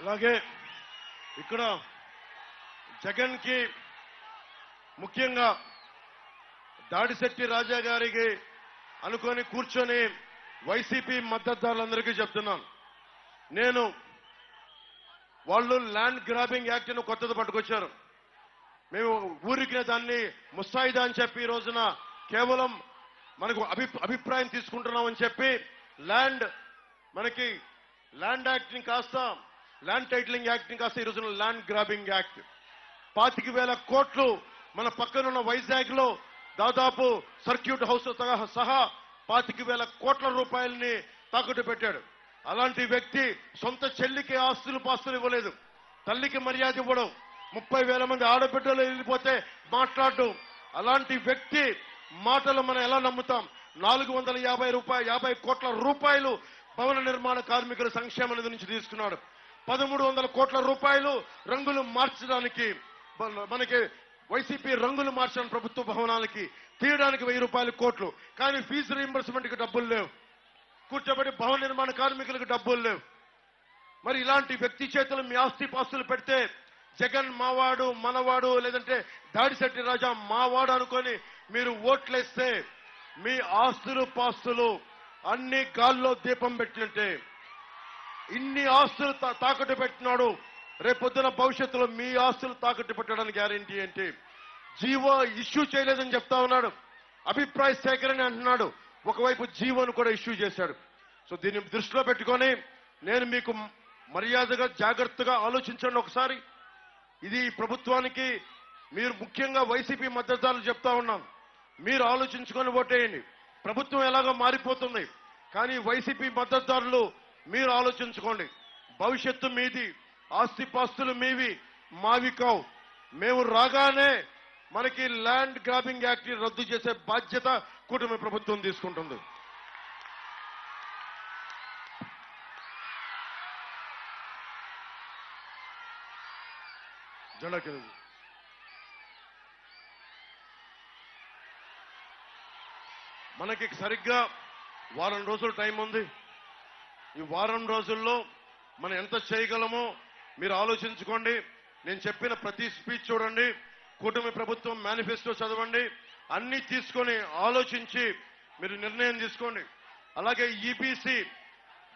అలాగే ఇక్కడ జగన్ కి ముఖ్యంగా దాడిశెట్టి రాజా గారికి అనుకొని కూర్చొని వైసీపీ మద్దతుదారులందరికీ చెప్తున్నాను. నేను వాళ్ళు ల్యాండ్ గ్రాబింగ్ యాక్ట్ ను కొత్తది పట్టుకొచ్చారు. మేము ఊరికి దాన్ని ముస్తాయిదా అని చెప్పి ఈ రోజున కేవలం మనకు అభిప్రాయం తీసుకుంటున్నామని చెప్పి మనకి ల్యాండ్ యాక్ట్ ని కాస్త ల్యాండ్ టైటిలింగ్ యాక్ట్ ని కాస్త ఈ రోజున ల్యాండ్ గ్రాబింగ్ యాక్ట్ 25,000 కోట్లు మన పక్కనున్న వైజాగ్ లో దాదాపు సర్క్యూట్ హౌస్ సహా 25,000 కోట్ల రూపాయలని తాకట్టు పెట్టాడు. అలాంటి వ్యక్తి సొంత చెల్లికి ఆస్తులు పాస్తులు ఇవ్వలేదు, తల్లికి మర్యాద ఇవ్వడం, 30,000 మంది ఆడబిడ్డలు వెళ్ళిపోతే మాట్లాడడం. అలాంటి వ్యక్తి మాటలు మనం ఎలా నమ్ముతాం? 450 కోట్ల రూపాయలు భవన నిర్మాణ కార్మికుల సంక్షేమ నిధి నుంచి తీసుకున్నాడు. 1,300 కోట్ల రూపాయలు రంగులు మార్చడానికి మనకి వైసీపీ రంగులు మార్చడానికి ప్రభుత్వ భవనాలకి తీయడానికి 1,000 కోట్లు. కానీ ఫీజు రీయింబర్స్మెంట్ కి డబ్బులు లేవు, కూర్చోబెట్టి భవన నిర్మాణ కార్మికులకు డబ్బులు లేవు. మరి ఇలాంటి వ్యక్తి చేతులు మీ ఆస్తి పాస్తులు పెడితే జగన్ మావాడు మనవాడు లేదంటే దాడిశెట్టి రాజా మావాడు అనుకొని మీరు ఓట్లేస్తే మీ ఆస్తులు పాస్తులు అన్ని గాల్లో దీపం పెట్టినట్టే. ఇన్ని ఆస్తులు తాకట్టు పెట్టినాడు, రేపొద్దున భవిష్యత్తులో మీ ఆస్తులు తాకట్టు పెట్టడానికి గ్యారెంటీ ఏంటి? జీవో ఇష్యూ చేయలేదని చెప్తా ఉన్నాడు, అభిప్రాయ సేకరణ అంటున్నాడు, ఒకవైపు జీవోను కూడా ఇష్యూ చేశాడు. సో దీన్ని దృష్టిలో పెట్టుకొని నేను మీకు మర్యాదగా జాగ్రత్తగా ఆలోచించండి ఒకసారి. ఇది ప్రభుత్వానికి మీరు ముఖ్యంగా వైసీపీ మద్దతుదారులు చెప్తా ఉన్నాం, మీరు ఆలోచించుకొని ఓటేయండి. ప్రభుత్వం ఎలాగో మారిపోతుంది, కానీ వైసీపీ మద్దతుదారులు మీరు ఆలోచించుకోండి. భవిష్యత్తు మీది, ఆస్తిపాస్తులు మీవి, మావి కావు. మేము రాగానే మనకి ల్యాండ్ గ్రాబింగ్ యాక్ట్ రద్దు చేసే బాధ్యత కూటమి ప్రభుత్వం తీసుకుంటుంది. మనకి సరిగ్గా వారం రోజులు టైం ఉంది. ఈ వారం రోజుల్లో మనం ఎంత చేయగలమో మీరు ఆలోచించుకోండి. నేను చెప్పిన ప్రతి స్పీచ్ చూడండి, కూటమి ప్రభుత్వం మేనిఫెస్టో చదవండి, అన్ని తీసుకొని ఆలోచించి మీరు నిర్ణయం తీసుకోండి. అలాగే ఈబీసీ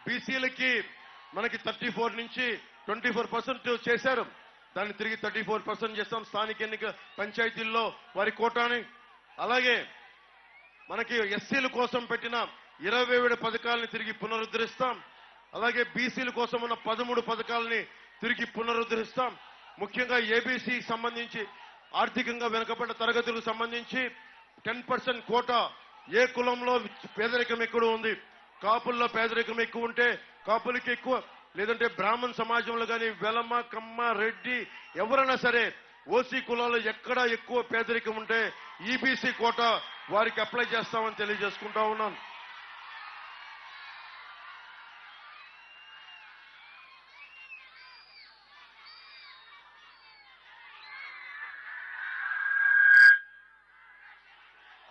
బీసీలకి మనకి 34 నుంచి 24% చేశారు, దాన్ని తిరిగి 34% చేస్తాం. స్థానిక ఎన్నిక పంచాయతీల్లో వారి కోటాని. అలాగే మనకి ఎస్సీల కోసం పెట్టిన 27 పథకాలని తిరిగి పునరుద్ధరిస్తాం. అలాగే బీసీల కోసం ఉన్న 13 పథకాలని తిరిగి పునరుద్ధరిస్తాం. ముఖ్యంగా ఏబీసీ సంబంధించి ఆర్థికంగా వెనుకబడ్డ తరగతులకు సంబంధించి 10% కోటా. ఏ కులంలో పేదరికం ఎక్కువ ఉంది? కాపుల్లో పేదరికం ఎక్కువ ఉంటే కాపులకి ఎక్కువ, లేదంటే బ్రాహ్మణ సమాజంలో కానీ వెలమ కమ్మ రెడ్డి ఎవరైనా సరే ఓసీ కులాల్లో ఎక్కడ ఎక్కువ పేదరికం ఉంటే ఈబీసీ కోటా వారికి అప్లై చేస్తామని తెలియజేసుకుంటా ఉన్నాను.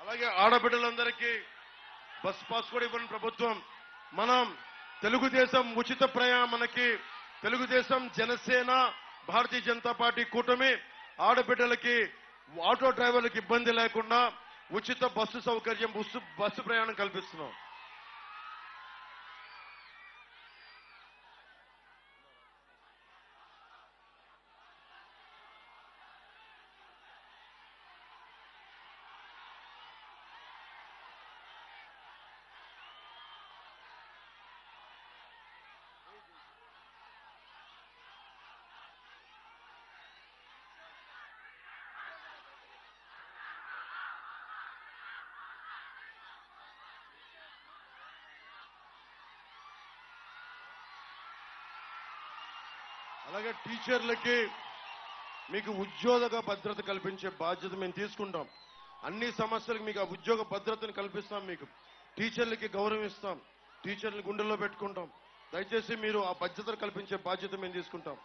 అలాగే ఆడబిడ్డలందరికీ బస్ పాస్ కూడా ఇవ్వని ప్రభుత్వం. మనం తెలుగుదేశం ఉచిత ప్రయాణం, మనకి తెలుగుదేశం జనసేన భారతీయ జనతా పార్టీ కూటమి ఆడబిడ్డలకి ఆటో డ్రైవర్లకు ఇబ్బంది లేకుండా ఉచిత బస్సు సౌకర్యం, బస్సు ప్రయాణం కల్పిస్తున్నాం. అలాగే టీచర్లకి మీకు ఉద్యోగ భద్రత కల్పించే బాధ్యత మేము తీసుకుంటాం. అన్ని సమస్యలకు మీకు ఆ ఉద్యోగ భద్రతను కల్పిస్తాం. మీకు టీచర్లకి గౌరవం ఇస్తాం, టీచర్లు గుండెల్లో పెట్టుకుంటాం. దయచేసి మీరు ఆ బాధ్యతను కల్పించే బాధ్యత మేము తీసుకుంటాం.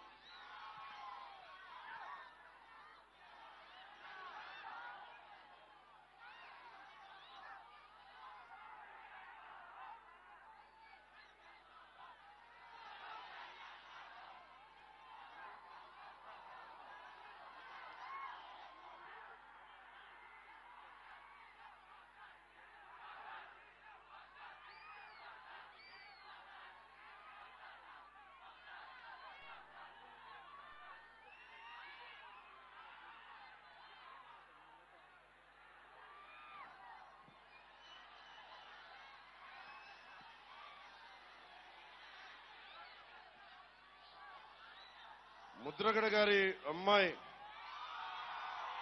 ముద్రగడ గారి అమ్మాయి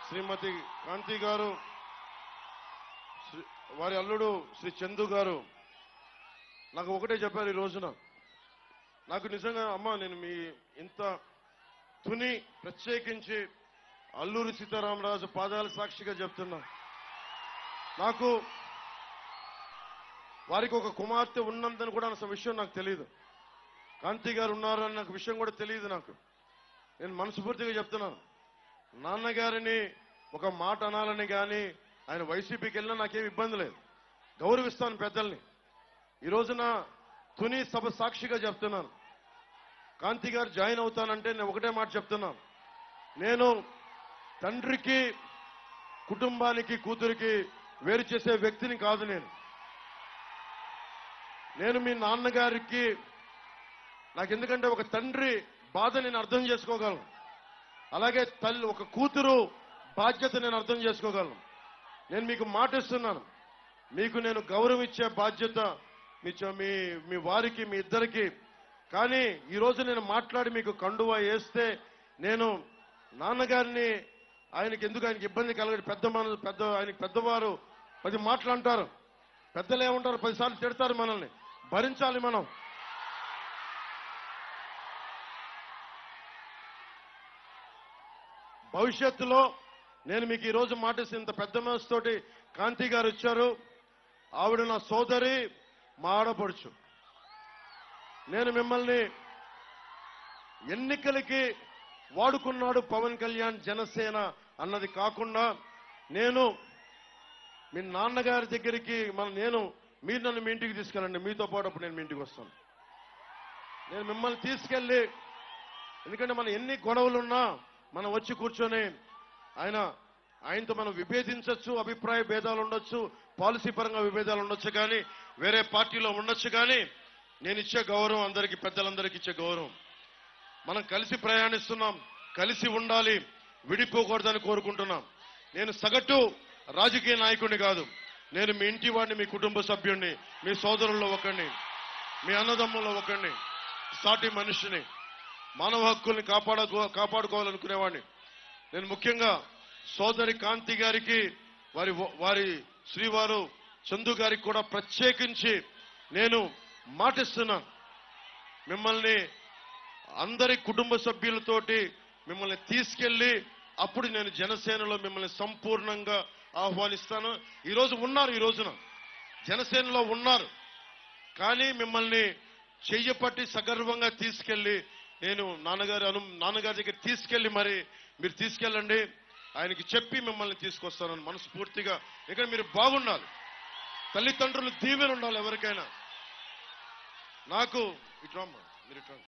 శ్రీమతి కాంతి గారు, వారి అల్లుడు శ్రీ చందు గారు నాకు ఒకటే చెప్పారు ఈ రోజున. నాకు నిజంగా అమ్మ, నేను మీ ఇంత తుని ప్రత్యేకించి అల్లూరి సీతారామరాజు పాదాల సాక్షిగా చెప్తున్నా, నాకు వారికి ఒక కుమార్తె ఉన్నందని కూడా అసలు విషయం నాకు తెలియదు. కాంతి గారు ఉన్నారని నాకు విషయం కూడా తెలియదు. నాకు నేను మనస్ఫూర్తిగా చెప్తున్నాను, నాన్నగారిని ఒక మాట అనాలని కానీ ఆయన వైసీపీకి వెళ్ళినా నాకేం ఇబ్బంది లేదు, గౌరవిస్తాను పెద్దల్ని. ఈ రోజున తుని సభ సాక్షిగా చెప్తున్నాను, కాంతి గారు జాయిన్ అవుతానంటే నేను ఒకటే మాట చెప్తున్నాను, నేను తండ్రికి కుటుంబానికి కూతురికి వేరు చేసే వ్యక్తిని కాదు. నేను మీ నాన్నగారికి నాకెందుకంటే ఒక తండ్రి బాధ నేను అర్థం చేసుకోగలను, అలాగే తల్లి ఒక కూతురు బాధ్యత నేను అర్థం చేసుకోగలను. నేను మీకు మాట ఇస్తున్నాను, మీకు నేను గౌరవం ఇచ్చే బాధ్యత మీ వారికి, మీ ఇద్దరికి. కానీ ఈరోజు నేను మాట్లాడి మీకు కండువా వేస్తే నేను నాన్నగారిని ఆయనకి ఇబ్బంది కలగదు. ఆయనకి పెద్దవారు 10 మాటలు అంటారు, పెద్దలు ఏమంటారు 10 సార్లు తిడతారు, మనల్ని భరించాలి మనం. భవిష్యత్తులో నేను మీకు ఈరోజు మాటేసి ఇంత పెద్ద మనసుతోటి కాంతి గారు వచ్చారు. ఆవిడ నా సోదరి, మా ఆడపడుచు. నేను మిమ్మల్ని ఎన్నికలకి వాడుకున్నాడు పవన్ కళ్యాణ్ జనసేన అన్నది కాకుండా, నేను మీ నాన్నగారి దగ్గరికి మీరు నన్ను మీ ఇంటికి తీసుకెళ్ళండి, మీతో పాటు అప్పుడు నేను మీ ఇంటికి వస్తాను. నేను మిమ్మల్ని తీసుకెళ్ళి, ఎందుకంటే మన ఎన్ని గొడవలున్నా మనం వచ్చి కూర్చొని ఆయనతో మనం విభేదించవచ్చు, అభిప్రాయ భేదాలు ఉండొచ్చు, పాలసీ పరంగా విభేదాలు ఉండొచ్చు, కానీ వేరే పార్టీలో ఉండొచ్చు. కానీ నేను ఇచ్చే గౌరవం అందరికీ, పెద్దలందరికీ ఇచ్చే గౌరవం. మనం కలిసి ప్రయాణిస్తున్నాం, కలిసి ఉండాలి, విడిపోకూడదని కోరుకుంటున్నాం. నేను సగటు రాజకీయ నాయకుడిని కాదు, నేను మీ ఇంటి వాడిని, మీ కుటుంబ సభ్యుడిని, మీ సోదరుల్లో ఒకరిని, మీ అన్నదమ్ముల్లో ఒకరిని, సాటి మనిషిని, మానవ హక్కుల్ని కాపాడుకోవాలనుకునేవాడిని. నేను ముఖ్యంగా సోదరి కాంతి గారికి, వారి శ్రీవారు చందు గారికి కూడా ప్రత్యేకించి నేను మాటిస్తున్నాను, మిమ్మల్ని అందరి కుటుంబ సభ్యులతోటి మిమ్మల్ని తీసుకెళ్లి అప్పుడు నేను జనసేనలో మిమ్మల్ని సంపూర్ణంగా ఆహ్వానిస్తాను. ఈ రోజున జనసేనలో ఉన్నారు, కానీ మిమ్మల్ని చెయ్యపట్టి సగర్వంగా తీసుకెళ్లి నేను నాన్నగారి దగ్గర తీసుకెళ్లి మరి మీరు తీసుకెళ్ళండి, ఆయనకి చెప్పి మిమ్మల్ని తీసుకొస్తానని మనస్ఫూర్తిగా. ఇక్కడ మీరు బాగుండాలి, తల్లిదండ్రులు దీవెన ఉండాలి ఎవరికైనా. నాకు ఇట్లా మీరు ఇట్లా